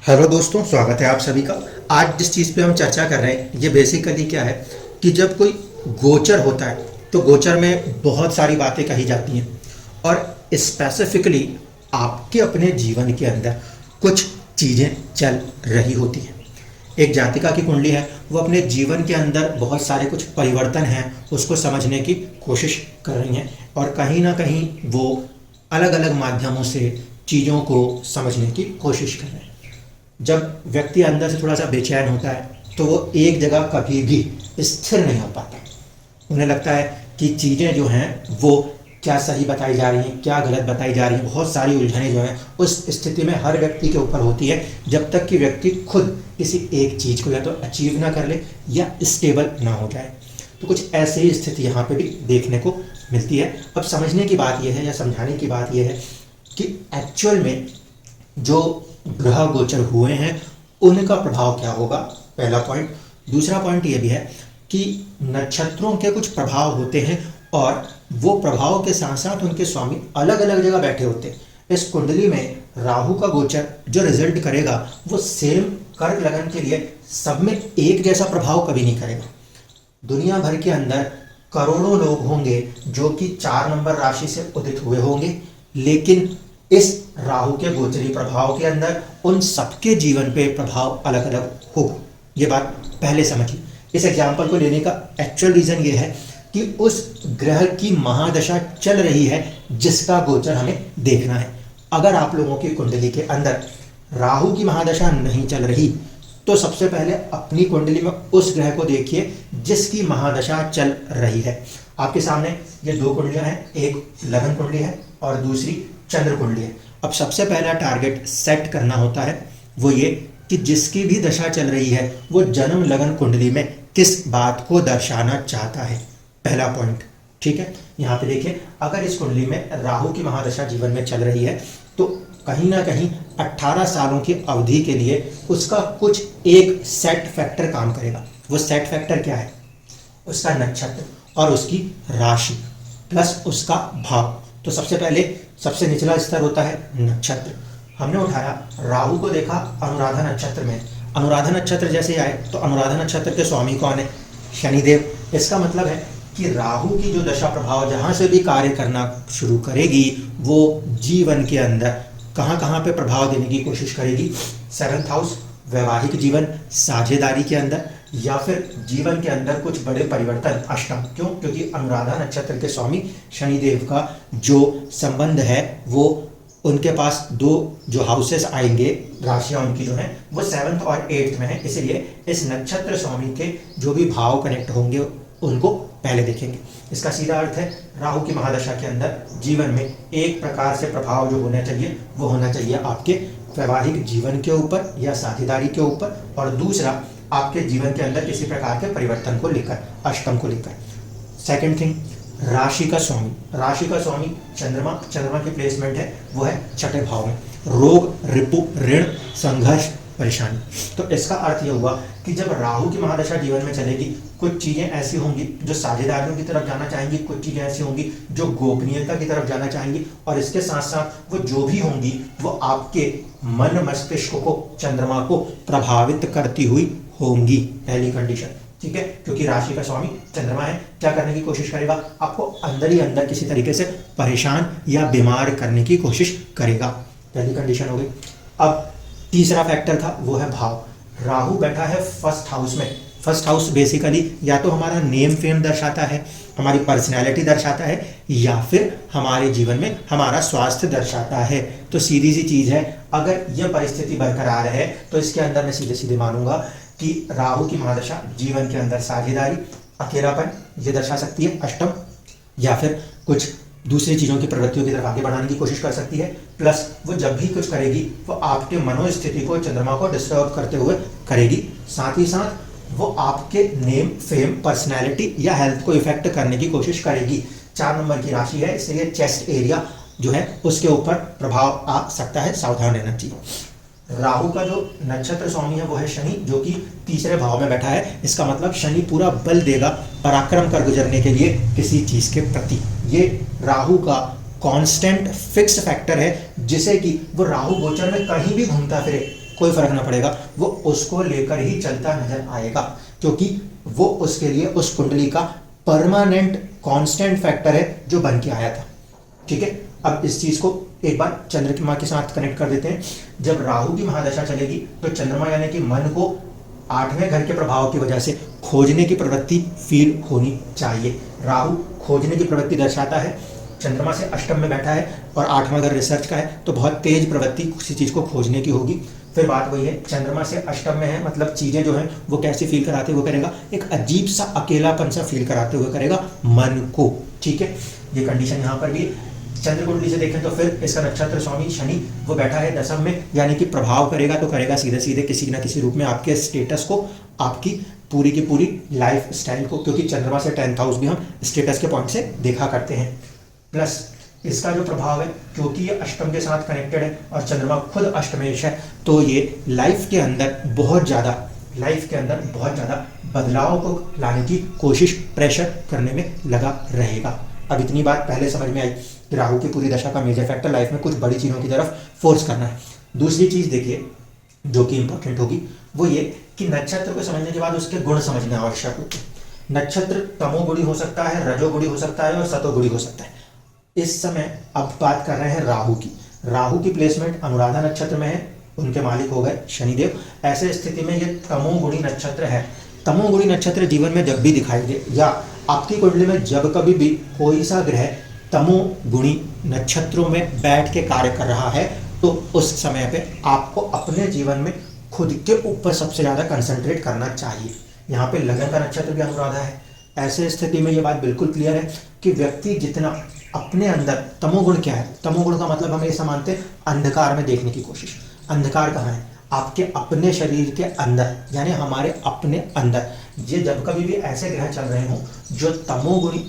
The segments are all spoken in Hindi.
हेलो दोस्तों, स्वागत है आप सभी का। आज जिस चीज़ पे हम चर्चा कर रहे हैं ये बेसिकली क्या है कि जब कोई गोचर होता है तो गोचर में बहुत सारी बातें कही जाती हैं और स्पेसिफिकली आपके अपने जीवन के अंदर कुछ चीज़ें चल रही होती हैं। एक जातिका की कुंडली है, वो अपने जीवन के अंदर बहुत सारे कुछ परिवर्तन हैं उसको समझने की कोशिश कर रही हैं और कहीं ना कहीं वो अलग अलग माध्यमों से चीज़ों को समझने की कोशिश कर रहे हैं। जब व्यक्ति अंदर से थोड़ा सा बेचैन होता है तो वो एक जगह कभी भी स्थिर नहीं हो पाता। उन्हें लगता है कि चीज़ें जो हैं वो क्या सही बताई जा रही हैं, क्या गलत बताई जा रही हैं। बहुत सारी उलझनें जो हैं उस स्थिति में हर व्यक्ति के ऊपर होती है जब तक कि व्यक्ति खुद किसी एक चीज़ को या तो अचीव ना कर ले या स्टेबल ना हो जाए। तो कुछ ऐसी ही स्थिति यहाँ पे भी देखने को मिलती है। अब समझने की बात यह है या समझाने की बात यह है कि एक्चुअल में जो ग्रह गोचर हुए हैं उनका प्रभाव क्या होगा, पहला पॉइंट। दूसरा पॉइंट ये भी है कि नक्षत्रों के कुछ प्रभाव होते हैं और वो प्रभाव के साथ साथ उनके स्वामी अलग अलग जगह बैठे होते हैं। इस कुंडली में राहु का गोचर जो रिजल्ट करेगा वो सेम कर्क लगन के लिए सब में एक जैसा प्रभाव कभी नहीं करेगा। दुनिया भर के अंदर करोड़ों लोग होंगे जो कि 4 नंबर राशि से उदित हुए होंगे, लेकिन इस राहु के गोचरी प्रभाव के अंदर उन सबके जीवन पे प्रभाव अलग अलग होगा। ये बात पहले समझिए। इस एग्जाम्पल को लेने का एक्चुअल रीजन ये है कि उस ग्रह की महादशा चल रही है जिसका गोचर हमें देखना है। अगर आप लोगों की कुंडली के अंदर राहु की महादशा नहीं चल रही तो सबसे पहले अपनी कुंडली में उस ग्रह को देखिए जिसकी महादशा चल रही है। आपके सामने ये 2 कुंडलियां हैं, एक लगन कुंडली है और दूसरी चंद्र कुंडली है। अब सबसे पहला टारगेट सेट करना होता है वो ये कि जिसकी भी दशा चल रही है वो जन्म लगन कुंडली में किस बात को दर्शाना चाहता है, पहला पॉइंट। ठीक है, यहाँ पे देखिए, अगर इस कुंडली में राहु की महादशा जीवन में चल रही है तो कहीं ना कहीं 18 सालों की अवधि के लिए उसका कुछ एक सेट फैक्टर काम करेगा। वो सेट फैक्टर क्या है? उसका नक्षत्र और उसकी राशि प्लस उसका भाव। तो सबसे पहले सबसे निचला स्तर होता है नक्षत्र। हमने उठाया, राहु को देखा अनुराधा नक्षत्र में। अनुराधा नक्षत्र जैसे आए तो अनुराधा नक्षत्र के स्वामी कौन है? शनिदेव। इसका मतलब है कि राहु की जो दशा प्रभाव जहाँ से भी कार्य करना शुरू करेगी वो जीवन के अंदर कहाँ कहाँ पे प्रभाव देने की कोशिश करेगी? 7th हाउस, वैवाहिक जीवन, साझेदारी के अंदर, या फिर जीवन के अंदर कुछ बड़े परिवर्तन, अष्टम। क्यों? क्योंकि अनुराधा नक्षत्र के स्वामी शनिदेव का जो संबंध है वो उनके पास 2 जो हाउसेस आएंगे, राशियां उनकी जो हैं वो 7th और 8th में है, इसलिए इस नक्षत्र स्वामी के जो भी भाव कनेक्ट होंगे उनको पहले देखेंगे। इसका सीधा अर्थ है राहु की महादशा के अंदर जीवन में एक प्रकार से प्रभाव जो होना चाहिए वो होना चाहिए आपके वैवाहिक जीवन के ऊपर या साझेदारी के ऊपर, और दूसरा आपके जीवन के अंदर किसी प्रकार के परिवर्तन को लेकर, अष्टम को लेकर। सेकंड थिंग, राशि का स्वामी। राशि का स्वामी चंद्रमा। चंद्रमा की प्लेसमेंट है वो है 6ठे भाव में। रोग, रिपु, ऋण, संघर्ष, परेशानी। तो इसका अर्थ ये हुआ कि जब राहु की महादशा जीवन में चलेगी कुछ चीजें ऐसी होंगी जो साझेदारियों की तरफ जाना चाहेंगी, कुछ चीजें ऐसी होंगी जो गोपनीयता की तरफ जाना चाहेंगी, और इसके साथ साथ वो जो भी होंगी वो आपके मन मस्तिष्क को, चंद्रमा को प्रभावित करती हुई होंगी। पहली कंडीशन, ठीक है, क्योंकि राशि का स्वामी चंद्रमा है, क्या करने की कोशिश करेगा? आपको अंदर ही अंदर किसी तरीके से परेशान या बीमार करने की कोशिश करेगा। पहली कंडीशन हो गई। अब तीसरा फैक्टर था वो है भाव। राहु बैठा है 1st हाउस में। 1st हाउस बेसिकली या तो हमारा नेम फेम दर्शाता है, हमारी पर्सनैलिटी दर्शाता है, या फिर हमारे जीवन में हमारा स्वास्थ्य दर्शाता है। तो सीधी सी चीज है, अगर यह परिस्थिति बरकरार है तो इसके अंदर मैं सीधे सीधे मानूंगा कि राहु की महादशा जीवन के अंदर साझेदारी, अकेलापन ये दर्शा सकती है, अष्टम, या फिर कुछ दूसरी चीज़ों की प्रवृत्तियों की तरफ आगे बढ़ाने की कोशिश कर सकती है। प्लस वो जब भी कुछ करेगी वो आपके मनोस्थिति को, चंद्रमा को डिस्टर्ब करते हुए करेगी। साथ ही साथ वो आपके नेम फेम, पर्सनैलिटी या हेल्थ को इफेक्ट करने की कोशिश करेगी। 4 नंबर की राशि है, इसलिए चेस्ट एरिया जो है उसके ऊपर प्रभाव आ सकता है, सावधान रहना चाहिए। राहु का जो नक्षत्र स्वामी है वो है शनि, जो कि 3रे भाव में बैठा है। इसका मतलब शनि पूरा बल देगा पराक्रम कर गुजरने के लिए किसी चीज के प्रति। ये राहु का कांस्टेंट फिक्स फैक्टर है जिसे कि वो राहु गोचर में कहीं भी घूमता फिरे कोई फर्क ना पड़ेगा, वो उसको लेकर ही चलता नजर आएगा, क्योंकि वो उसके लिए उस कुंडली का परमानेंट कांस्टेंट फैक्टर है जो बन के आया था। ठीक है, अब इस चीज को एक बार चंद्रमा के साथ कनेक्ट कर देते हैं। जब राहु की महादशा चलेगी तो चंद्रमा यानी कि मन को 8वें घर के प्रभाव की वजह से खोजने की प्रवृत्ति फील होनी चाहिए। राहु खोजने की प्रवृत्ति दर्शाता है, चंद्रमा से अष्टम में बैठा है और 8वां घर रिसर्च का है, तो बहुत तेज प्रवृत्ति किसी चीज को खोजने की होगी। फिर बात वही है, चंद्रमा से अष्टम में है, मतलब चीजें जो हैं वो कैसे फील कराते हुए करेगा, एक अजीब सा अकेलापन सा फील कराते हुए करेगा मन को। ठीक है, ये कंडीशन यहाँ पर भी चंद्र कुंडली से देखें तो फिर इसका नक्षत्र स्वामी शनि वो बैठा है दशम में, यानी कि प्रभाव करेगा तो करेगा सीधे सीधे किसी न किसी रूप में आपके स्टेटस को, आपकी पूरी की पूरी लाइफ स्टाइल को, क्योंकि चंद्रमा से 10th हाउस भी हम स्टेटस के पॉइंट से देखा करते हैं। प्लस इसका जो प्रभाव है, क्योंकि ये अष्टम के साथ कनेक्टेड है और चंद्रमा खुद अष्टमेश है, तो ये लाइफ के अंदर बहुत ज़्यादा बदलाव को लाने की कोशिश, प्रेशर करने में लगा रहेगा। अब इतनी बात पहले समझ में आई कि राहु की पूरी दशा का मेजर फैक्टर लाइफ में कुछ बड़ी चीज़ों की तरफ फोर्स करना है। दूसरी चीज़ देखिए जो कि इंपॉर्टेंट होगी, वो ये कि नक्षत्र को समझने के बाद उसके गुण समझना आवश्यक होते हैं। नक्षत्र तमोगुणी हो सकता है, रजोगुणी हो सकता है और सतोगुणी हो सकता है। इस समय अब बात कर रहे हैं राहु की। राहु की प्लेसमेंट अनुराधा नक्षत्र में है, उनके मालिक हो गए शनिदेव। ऐसे स्थिति में ये तमोगुणी नक्षत्र है। तमोगुणी नक्षत्र जीवन में जब भी दिखाई दे या आपकी कुंडली में जब कभी भी कोई सा ग्रह तमोगुणी नक्षत्रों में बैठ के कार्य कर रहा है, तो उस समय पे आपको अपने जीवन में खुद के ऊपर सबसे ज़्यादा कंसंट्रेट करना चाहिए। यहाँ पे लगन का नक्षत्र भी अनुराधा है। ऐसे स्थिति में ये बात बिल्कुल क्लियर है कि व्यक्ति जितना अपने अंदर, तमोगुण क्या है, तमोगुण का मतलब हम ऐसा मानते हैं अंधकार में देखने की कोशिश। अंधकार कहाँ है? आपके अपने शरीर के अंदर, यानी हमारे अपने अंदर। ये जब कभी भी ऐसे ग्रह चल रहे हों जो तमोगुणी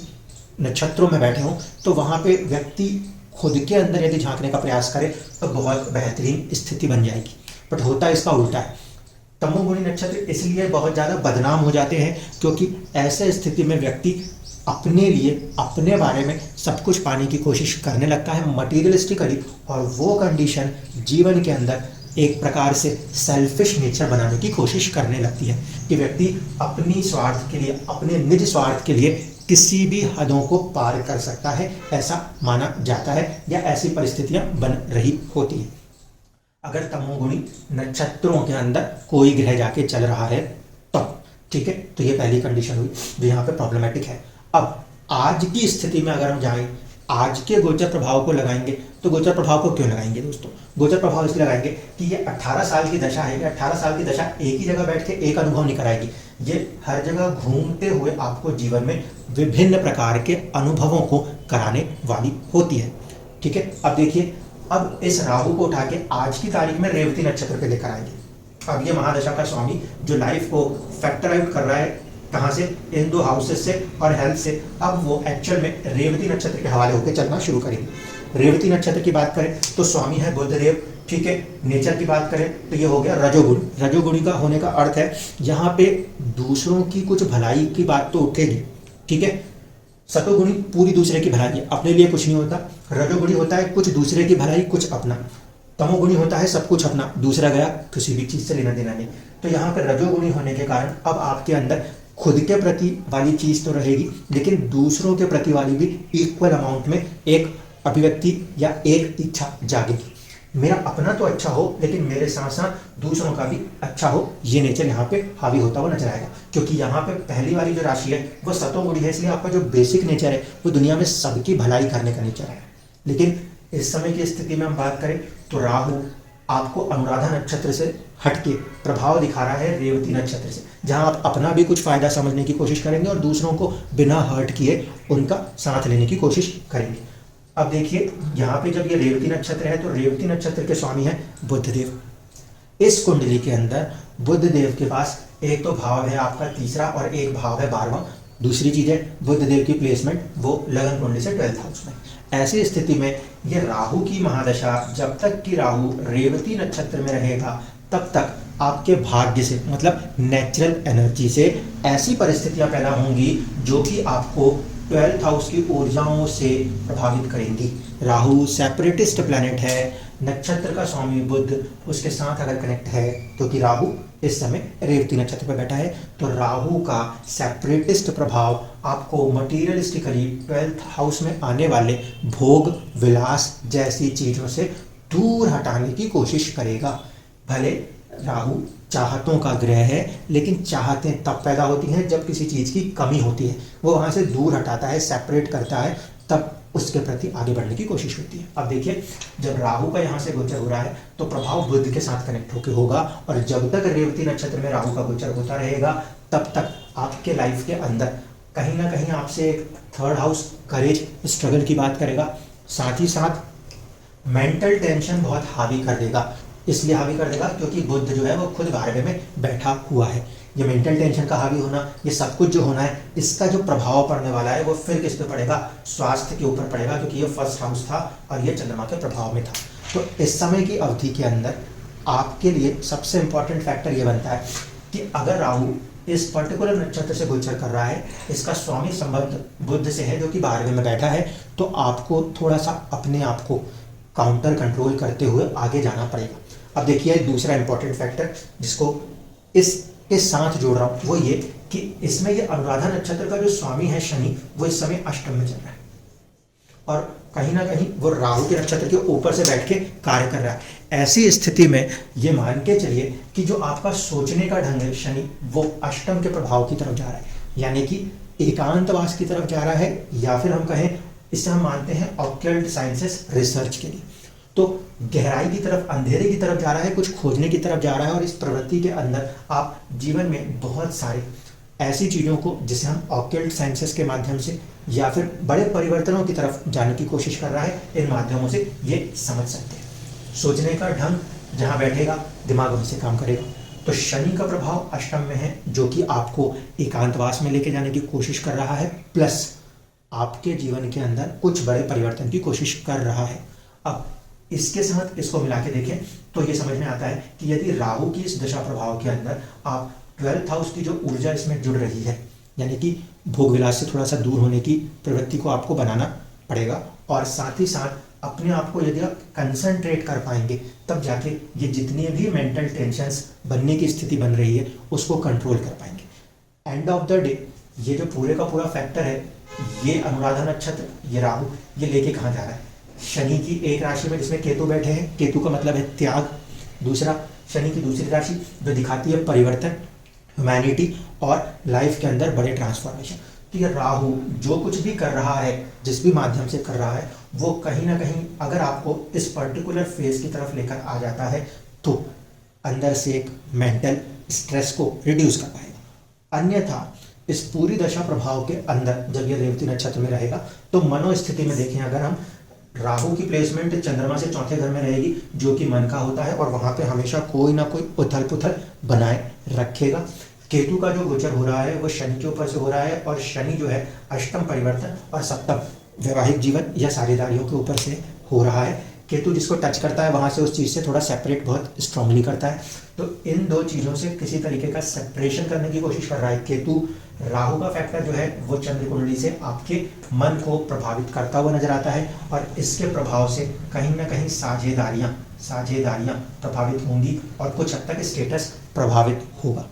नक्षत्रों में बैठे हों, तो वहाँ पे व्यक्ति खुद के अंदर यदि झांकने का प्रयास करे तो बहुत बेहतरीन स्थिति बन जाएगी। बट होता इसका उल्टा है। तमोगुणी नक्षत्र इसलिए बहुत ज़्यादा बदनाम हो जाते हैं क्योंकि ऐसे स्थिति में व्यक्ति अपने लिए, अपने बारे में सब कुछ पाने की कोशिश करने लगता है मटीरियलिस्टिकली, और वो कंडीशन जीवन के अंदर एक प्रकार से सेल्फिश नेचर बनाने की कोशिश करने लगती है कि व्यक्ति अपनी स्वार्थ के लिए, अपने निज स्वार्थ के लिए किसी भी हदों को पार कर सकता है, ऐसा माना जाता है या ऐसी परिस्थितियां बन रही होती हैं। अगर तमोगुणी नक्षत्रों के अंदर कोई ग्रह जाके चल रहा है तो ठीक है, तो ये पहली कंडीशन हुई जो यहाँ पे प्रॉब्लमेटिक है। अब आज की स्थिति में अगर हम जाएं, आज के गोचर प्रभाव को लगाएंगे, तो गोचर प्रभाव को क्यों लगाएंगे दोस्तों? गोचर प्रभाव इसलिए लगाएंगे कि ये 18 साल की दशा है। 18 साल की दशा एक ही जगह बैठ के एक अनुभव नहीं कराएगी, ये हर जगह घूमते हुए आपको जीवन में विभिन्न प्रकार के अनुभवों को कराने वाली होती है। ठीक है, अब देखिए, अब इस राहु को उठा के आज की तारीख में रेवती नक्षत्र पे लेकर आएंगे। अब ये महादशा का स्वामी जो लाइफ को फैक्टर आउट कर रहा है, कहाँ से? इन 2 हाउसेस से और हेल्थ से। अब वो एक्चुअल में रेवती नक्षत्र के हवाले होकर चलना शुरू करेंगे। रेवती नक्षत्र की बात करें तो स्वामी है बुधदेव। ठीक है, नेचर की बात करें तो ये हो गया रजोगुणी। रजोगुणी का होने का अर्थ है यहाँ पे दूसरों की कुछ भलाई की बात तो उठेगी। ठीक है, सतोगुणी पूरी दूसरे की भलाई, अपने लिए कुछ नहीं होता। रजोगुणी होता है कुछ दूसरे की भलाई, कुछ अपना। तमोगुणी होता है सब कुछ अपना, दूसरा गया किसी भी चीज से लेना देना नहीं। तो यहाँ पर रजोगुणी होने के कारण अब आपके अंदर खुद के प्रति वाली चीज तो रहेगी, लेकिन दूसरों के प्रति वाली भी इक्वल अमाउंट में एक अभिव्यक्ति या एक इच्छा जागेगी। मेरा अपना तो अच्छा हो, लेकिन मेरे साथ साथ दूसरों का भी अच्छा हो, ये नेचर यहाँ पे हावी होता हुआ नजर आएगा। क्योंकि यहाँ पे पहली वाली जो राशि है वो सतोगुणी है, इसलिए आपका जो बेसिक नेचर है वो दुनिया में सबकी भलाई करने का नेचर है। लेकिन इस समय की स्थिति में हम बात करें तो राहु आपको अनुराधा नक्षत्र से हटके प्रभाव दिखा रहा है रेवती नक्षत्र से, जहां आप अपना भी कुछ फायदा समझने की कोशिश करेंगे और दूसरों को बिना हर्ट किए उनका साथ लेने की कोशिश करेंगे। अब देखिए, यहाँ पे जब ये रेवती नक्षत्र है तो रेवती नक्षत्र के स्वामी है बुधदेव। इस कुंडली के अंदर बुधदेव के पास एक तो भाव है आपका तीसरा और एक भाव है 12वां। दूसरी चीज है बुधदेव की प्लेसमेंट वो लगन कुंडली से 12th हाउस में। ऐसी स्थिति में ये राहु की महादशा, जब तक कि राहु रेवती नक्षत्र में रहेगा तब तक आपके भाग्य से, मतलब नेचुरल एनर्जी से ऐसी परिस्थितियां पैदा होंगी जो कि आपको 12th हाउस की ऊर्जाओं से प्रभावित करेंगी। राहु सेपरेटिस्ट प्लैनेट है, नक्षत्र का स्वामी बुध उसके साथ अगर कनेक्ट है, क्योंकि राहु इस समय रेवती नक्षत्र पर बैठा है, तो राहु का सेपरेटिस्ट प्रभाव आपको मटीरियलिस्टिकली 12th हाउस में आने वाले भोग विलास जैसी चीजों से दूर हटाने की कोशिश करेगा। भले राहु चाहतों का ग्रह है, लेकिन चाहतें तब पैदा होती हैं जब किसी चीज की कमी होती है, वो वहां से दूर हटाता है, सेपरेट करता है, तब उसके प्रति आगे बढ़ने की कोशिश होती है। अब देखिए, जब राहु का यहाँ से गोचर हो रहा है तो प्रभाव बुध के साथ कनेक्ट होकर होगा, और जब तक रेवती नक्षत्र में राहु का गोचर होता रहेगा तब तक आपके लाइफ के अंदर कहीं ना कहीं आपसे एक 3rd हाउस करेज स्ट्रगल की बात करेगा, साथ ही साथ मेंटल टेंशन बहुत हावी कर देगा। इसलिए हावी कर देगा क्योंकि बुध जो है वो खुद 12वें में बैठा हुआ है। ये मेंटल टेंशन का हावी होना, ये सब कुछ जो होना है, इसका जो प्रभाव पड़ने वाला है वो फिर किस पे पड़ेगा? स्वास्थ्य के ऊपर पड़ेगा, क्योंकि ये 1st हाउस था और ये चंद्रमा के प्रभाव में था। तो इस समय की अवधि के अंदर आपके लिए सबसे इंपॉर्टेंट फैक्टर ये बनता है कि अगर राहु इस पर्टिकुलर नक्षत्र से गोचर कर रहा है, इसका स्वामी संबंध बुध से है जो कि 12वें में बैठा है, तो आपको थोड़ा सा अपने आप को काउंटर कंट्रोल करते हुए आगे जाना पड़ेगा। अब देखिए, दूसरा इंपॉर्टेंट फैक्टर जिसको इसके साथ जोड़ रहा हूं वो ये कि इसमें ये अनुराधा नक्षत्र का जो स्वामी है शनि, वो इस समय अष्टम में चल रहा है और कहीं ना कहीं वो राहु के नक्षत्र के ऊपर से बैठ के कार्य कर रहा है। ऐसी स्थिति में ये मान के चलिए कि जो आपका सोचने का ढंग है शनि, वो अष्टम के प्रभाव की तरफ जा रहा है, यानी कि एकांतवास की तरफ जा रहा है, या फिर हम कहें, इसे हम मानते हैं ऑक्कल्ट साइंसेस रिसर्च के लिए। तो गहराई की तरफ, अंधेरे की तरफ जा रहा है, कुछ खोजने की तरफ जा रहा है, और इस प्रवृत्ति के अंदर आप जीवन में बहुत सारे ऐसी चीज़ों को जिसे हम ऑक्कल्ट साइंसेस के माध्यम से या फिर बड़े परिवर्तनों की तरफ जाने की कोशिश कर रहा है, इन माध्यमों से ये समझ सकते हैं। सोचने का ढंग जहाँ बैठेगा, दिमाग वहीं से काम करेगा। तो शनि का प्रभाव अष्टम में है, जो कि आपको एकांतवास में लेके जाने की कोशिश कर रहा है, प्लस आपके जीवन के अंदर कुछ बड़े परिवर्तन की कोशिश कर रहा है। अब इसके साथ इसको मिला के देखें तो ये समझ में आता है कि यदि राहु की इस दशा प्रभाव के अंदर आप 12th हाउस की जो ऊर्जा इसमें जुड़ रही है, यानी कि भोग विलास से थोड़ा सा दूर होने की प्रवृत्ति को आपको बनाना पड़ेगा, और साथ ही साथ अपने आप को यदि आप कंसंट्रेट कर पाएंगे, तब जाके ये जितनी भी मेंटल टेंशन्स बनने की स्थिति बन रही है उसको कंट्रोल कर पाएंगे। एंड ऑफ द डे ये जो पूरे का पूरा फैक्टर है, ये अनुराधा नक्षत्र, ये राहु, ये लेके कहाँ जा रहा है? शनि की एक राशि में जिसमें केतु बैठे हैं, केतु का मतलब है त्याग। दूसरा, शनि की दूसरी राशि जो दिखाती है परिवर्तन, ह्यूमैनिटी और लाइफ के अंदर बड़े ट्रांसफॉर्मेशन। तो ये राहु जो कुछ भी कर रहा है, जिस भी माध्यम से कर रहा है, वो कहीं ना कहीं अगर आपको इस पर्टिकुलर फेज की तरफ लेकर आ जाता है तो अंदर से एक मेंटल स्ट्रेस को रिड्यूस कर पाएगा। अन्यथा इस पूरी दशा प्रभाव के अंदर जब ये रेवती नक्षत्र में रहेगा तो मनोस्थिति में देखें, अगर हम राहु की प्लेसमेंट चंद्रमा से चौथे घर में रहेगी, जो कि मन का होता है, और वहां पे हमेशा कोई ना कोई उथल पुथल बनाए रखेगा। केतु का जो गोचर हो रहा है वो शनि के ऊपर से हो रहा है, और शनि जो है अष्टम परिवर्तन और सप्तम वैवाहिक जीवन या साझेदारियों के ऊपर से हो रहा है। केतु जिसको टच करता है वहां से उस चीज से थोड़ा सेपरेट बहुत स्ट्रांगली करता है। तो इन दो चीजों से किसी तरीके का सेपरेशन करने की कोशिश कर रहा है केतु। राहु का फैक्टर जो है वो चंद्र कुंडली से आपके मन को प्रभावित करता हुआ नजर आता है, और इसके प्रभाव से कहीं ना कहीं साझेदारियां प्रभावित होंगी और कुछ हद तक स्टेटस प्रभावित होगा।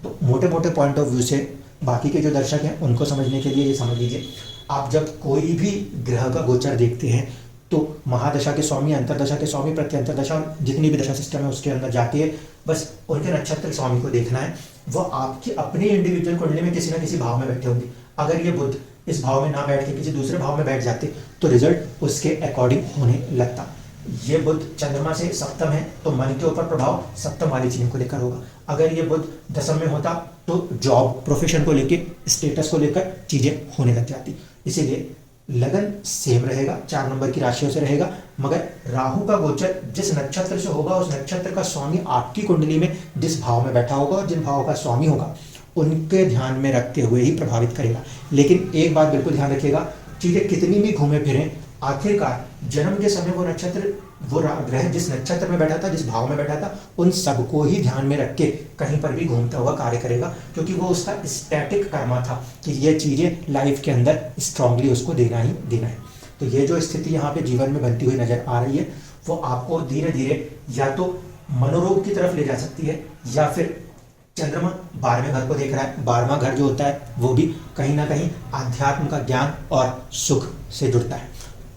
तो मोटे मोटे पॉइंट ऑफ व्यू से बाकी के जो दर्शक हैं उनको समझने के लिए ये समझ लीजिए, आप जब कोई भी ग्रह का गोचर देखते हैं तो महादशा के स्वामी, अंतरदशा के स्वामी, प्रत्यंतर दशा और जितनी भी दशा सिस्टम है उसके अंदर जाके बस उनके नक्षत्र स्वामी को देखना है। वो आपकी अपनी इंडिविजुअल कुंडली में किसी ना किसी भाव में बैठे होंगे। अगर ये बुध इस भाव में ना बैठ के किसी दूसरे भाव में बैठ जाते तो रिजल्ट उसके अकॉर्डिंग होने लगता। ये बुध चंद्रमा से सप्तम है तो मन के ऊपर प्रभाव सप्तम वाली चीजों को लेकर होगा। अगर ये बुध दशम में होता तो जॉब, प्रोफेशन को लेकर, स्टेटस को लेकर चीजें होने लग जाती। इसीलिए लगन सेम रहेगा, 4 नंबर की राशियों से रहेगा, मगर राहु का गोचर जिस नक्षत्र से होगा उस नक्षत्र का स्वामी आपकी कुंडली में जिस भाव में बैठा होगा और जिन भाव का स्वामी होगा उनके ध्यान में रखते हुए ही प्रभावित करेगा। लेकिन एक बात बिल्कुल ध्यान रखिएगा, चीजें कितनी भी घूमे फिरें, आखिरकार जन्म के समय वो नक्षत्र, वो ग्रह जिस नक्षत्र में बैठा था, जिस भाव में बैठा था, उन सबको ही ध्यान में रख के कहीं पर भी घूमता हुआ कार्य करेगा, क्योंकि वो उसका स्टैटिक कर्मा था कि ये चीजें लाइफ के अंदर स्ट्रांगली उसको देना ही देना है। तो ये जो स्थिति यहाँ पे जीवन में बनती हुई नजर आ रही है वो आपको धीरे धीरे या तो मनोरोग की तरफ ले जा सकती है, या फिर चंद्रमा 12वें घर को देख रहा है। 12वां घर जो होता है वो भी कहीं ना कहीं आध्यात्म का ज्ञान और सुख से जुड़ता है,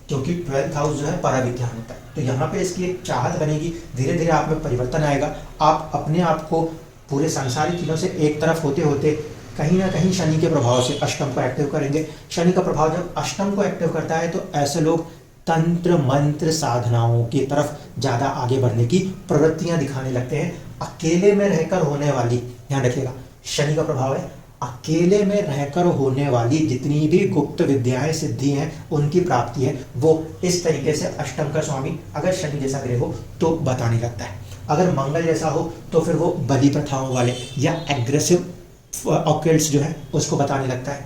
क्योंकि 12th हाउस जो है पराविज्ञान होता है। तो यहाँ पे इसकी एक चाहत बनेगी, धीरे धीरे आप में परिवर्तन आएगा। आप अपने आप को पूरे सांसारिक चीज़ों से एक तरफ होते होते कहीं ना कहीं शनि के प्रभाव से अष्टम को एक्टिव करेंगे। शनि का प्रभाव जब अष्टम को एक्टिव करता है तो ऐसे लोग तंत्र मंत्र साधनाओं की तरफ ज़्यादा आगे बढ़ने की प्रवृत्तियां दिखाने लगते हैं। अकेले में रहकर होने वाली, ध्यान रखिएगा, शनि का प्रभाव है, अकेले में रहकर होने वाली जितनी भी गुप्त विद्याएं सिद्धि हैं उनकी प्राप्ति है, वो इस तरीके से अष्टम का स्वामी अगर शनि जैसा ग्रह हो तो बताने लगता है। अगर मंगल जैसा हो तो फिर वो बलि प्रथाओं वाले या एग्रेसिव ऑकल्ट्स जो है उसको बताने लगता है।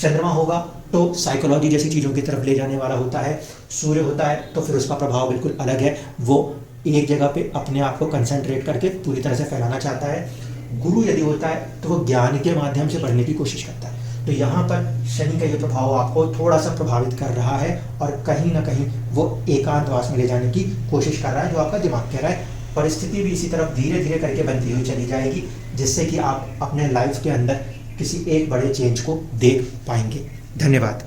चंद्रमा होगा तो साइकोलॉजी जैसी चीज़ों की तरफ ले जाने वाला होता है। सूर्य होता है तो फिर उसका प्रभाव बिल्कुल अलग है, वो एक जगह पे अपने आप को कंसंट्रेट करके पूरी तरह से फैलाना चाहता है। गुरु यदि होता है तो वो ज्ञान के माध्यम से बढ़ने की कोशिश करता है। तो यहाँ पर शनि का ये प्रभाव आपको थोड़ा सा प्रभावित कर रहा है और कहीं ना कहीं वो एकांतवास में ले जाने की कोशिश कर रहा है, जो आपका दिमाग कह रहा है। परिस्थिति भी इसी तरफ धीरे धीरे करके बनती हुई चली जाएगी, जिससे कि आप अपने लाइफ के अंदर किसी एक बड़े चेंज को देख पाएंगे। धन्यवाद।